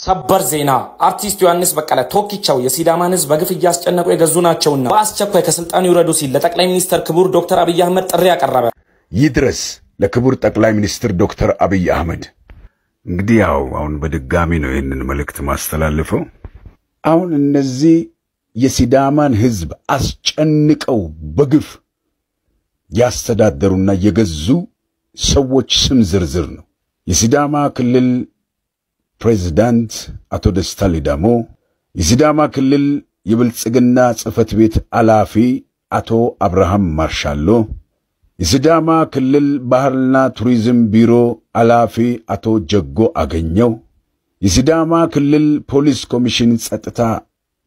ሰበር ዜና አርቲስት ዮሐንስ በቀለ ቶኪቻው የሲዳማን ህዝብ በግፍ ያስጨነቁ የገዙ ናቸውና በአስቸኳይ ከስልጣኑ ይወረዱ ሲል ለጠቅላይ ሚኒስትር ክቡር ዶክተር አብይ አህመድ ጥሪ ያቀረበ ይድረስ ለክቡር ጠቅላይ ሚኒስትር ዶክተር አብይ አህመድ እንግዲህ አሁን በድጋሚ ነው ይሄንን መልእክት ማስተላለፈው አሁን እነዚህ የሲዳማን ህዝብ አስጨንቀው በግፍ ያስተዳደሩና የገዙ ሰዎች ስም ዝርዝር ነው የሲዳማ ክልል ፕሬዝዳንት አቶ ደስታ ሊዳሞ የሲዳማ ክልል የብልጽግና ጽፈት ቤት ኃላፊ አቶ አብርሃም ማርሻሎ የሲዳማ ክልል ባህልና ቱሪዝም ቢሮ ኃላፊ አቶ ጀጎ አገኘው የሲዳማ ክልል ፖሊስ ኮሚሽን ጸጥታ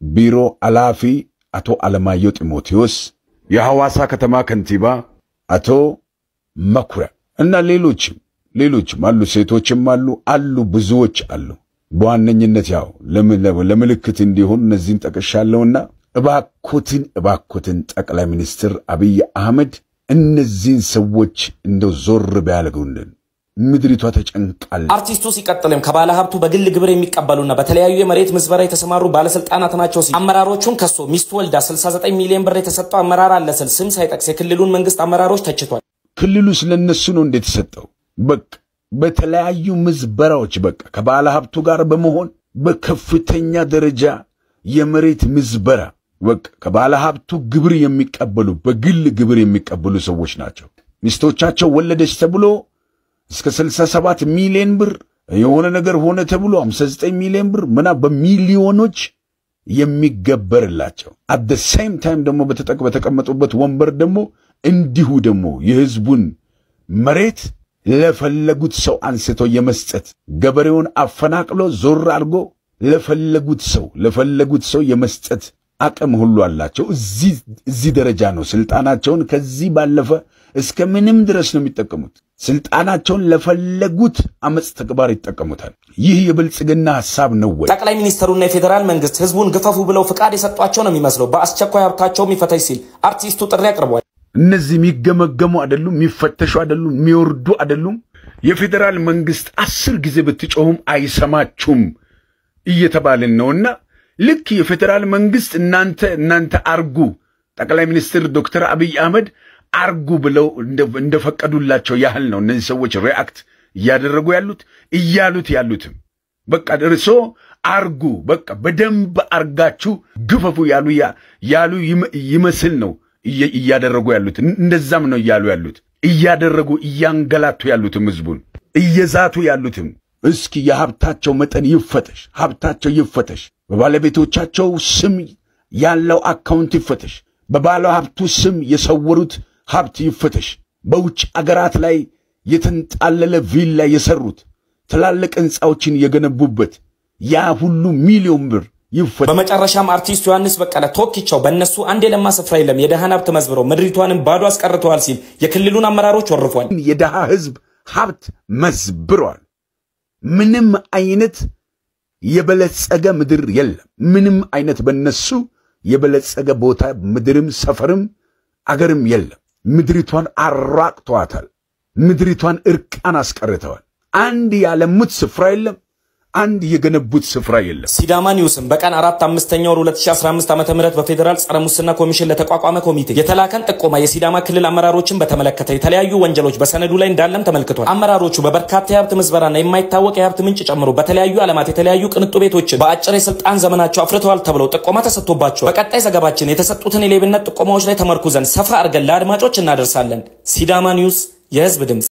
ቢሮ ኃላፊ አቶ አለማየሁ ጢሞቴዎስ የሐዋሳ ከተማ ከንቲባ አቶ መኩሪያ እና ሌሎችም አሉ ሴቶችም አሉ ብዙዎች አሉ በዋነኝነት ያው ለምልክት እንዲሆን እነዚህን ጠቅሻለሁና እባክዎትን ጠቅላይ ሚኒስትር አብይ አህመድ እነዚህን ሰዎች እንደው ዞር ቢያለጉልን ምድሪቷ ተጨንቃል አርቲስቱ ሲቀጥልም ከባለ ሀብቱ በግል ግብር የሚቀበሉና በተለያዩ የመሬት ምዝበራ የተሰማሩ ባለስልጣናት ናቸው ሲል አመራሮቹን ከሶ ሚስት ወልዳ 69 ሚሊዮን ብር የተሰጠው አመራር አለ ስል ስም ሳይጠቅስ የክልሉን መንግስት አመራሮች ተችቷል ክልሉ ስለነሱ ነው እንዴት ተሰጠው በተለያዩ ምዝበራዎች ከባለ ሀብቱ ጋር በመሆን በከፍተኛ ደረጃ የመሬት ምዝበራ ከባለ ሀብቱ ግብር የሚቀበሉ በግል ግብር የሚቀበሉ ሰዎች ናቸው ሚስቶቻቸው ወለደች ተብሎ እስከ 67 ሚሊዮን ብር የሆነ ነገር ሆነ ተብሎ 59 ሚሊዮን ብር በሚሊዮኖች የሚገበርላቸው at the same time ደግሞ በተቀመጡበት ወንበር ደግሞ እንዲሁ ደግሞ የህዝቡን መሬት ለፈለጉት ሰው አንስቶ የመስጠት ገበሬውን አፈናቅሎ ዞር አድርጎ ለፈለጉት ሰው የመስጠት አቅም ሁሉ አላቸው እዚህ ደረጃ ነው ስልጣናቸውን ከዚህ ባለፈ እስከ ምንም ድረስ ነው የሚጠቀሙት ስልጣናቸውን ለፈለጉት አመጽ ተግባር ይጠቀሙታል ይህ የብልጽግና ሐሳብ ነው ወይ ጠቅላይ ሚኒስትሩና የፌደራል መንግስት ህዝቡን ግፈፉ ብለው ፍቃድ የሰጧቸው ነው የሚመስለው በአስቸኳይ ሀብታቸው የሚፈተሽ ሲል አርቲስቱ ጥሪ አቅርቧል እነዚህ የሚገመገሙ አይደሉም የሚፈተሹ አይደሉም የሚወርዱ አይደሉም የፌደራል መንግስት 10 ጊዜ ብትጮሁም አይሰማችሁም እየተባልን ነውና ልክ የፌደራል መንግስት እናንተ አርጉ ጠቅላይ ሚኒስትር ዶክተር አብይ አህመድ አርጉ ብለው እንደፈቀዱላቸው ያህል ነው እነዚህ ሰዎች ሪአክት ያደረጉ ያሉትም ደርሶ አርጉ በደንብ አርጋችሁ ግፈፉ ያሉ ይመስል ነው እያደረጉ ያሉት እንደዛም ነው ያሉት እያንገላቱ ያሉትም ህዝቡን እየዛቱ ያሉትም እስኪ የሀብታቸው መጠን ይፈተሽ በባለቤቶቻቸው ስም ያለው አካውንት ይፈተሽ በባለ ሀብቱ ስም የሰወሩት ሀብት ይፈተሽ በውጭ አገራት ላይ የተንጣለለ ቪላ የሰሩት ትላልቅ ህንጻዎችን የገነቡበት ያ ሁሉ ሚሊዮን ብር ይፈተሽ በመጨረሻም አርቲስት ዮሐንስ በቀለ ቶኪቻው በእነሱ አንድ የለማ ስፍራ የለም የደሃን ሀብት መዝብረው ምድሪቷንም ባዶ አስቀርተዋል ሲል የክልሉን አመራሮች ወርፏል የደሃ ህዝብ ሀብት መዝብረዋል ምንም አይነት የበለጸገ ምድር የለም ምንም አይነት በእነሱ የበለጸገ ቦታ ምድርም ሰፈርም አገርም የለም ምድሪቷን አራቅተዋታል ምድሪቷን እርቃን አስቀርተዋል አንድ ያለሙት ስፍራ የለም አንድ የገነቡት ስፍራ የለም ሲዳማ ኒውስም በቀን 4/5 ወር 2015 ዓ.ም በፌደራል ጸረ ሙስና ኮሚሽን ለተቋቋመ ኮሚቴ የተላከን ጥቆማ የሲዳማ ክልል አመራሮችን በተመለከተ የተለያዩ ወንጀሎች በሰነዱ ላይ እንዳለም ተመልክቷል አመራሮቹ በበርካታ የሀብት ምዝበራና የማይታወቅ የሀብት ምንጭ ጨምሮ በተለያዩ ዓለማት የተለያዩ ቅንጡ ቤቶች በአጭር የስልጣን ዘመናቸው አፍርተዋል ተብለው ጥቆማ ተሰጥቶባቸው በቀጣይ ዘገባችን የተሰጡትን የሌብነት ጥቆማዎች ላይ ተመርኩዘን ሰፋ አድርገን ለአድማጮች እናደርሳለን ሲዳማ ኒውስ የህዝብ ድምጽ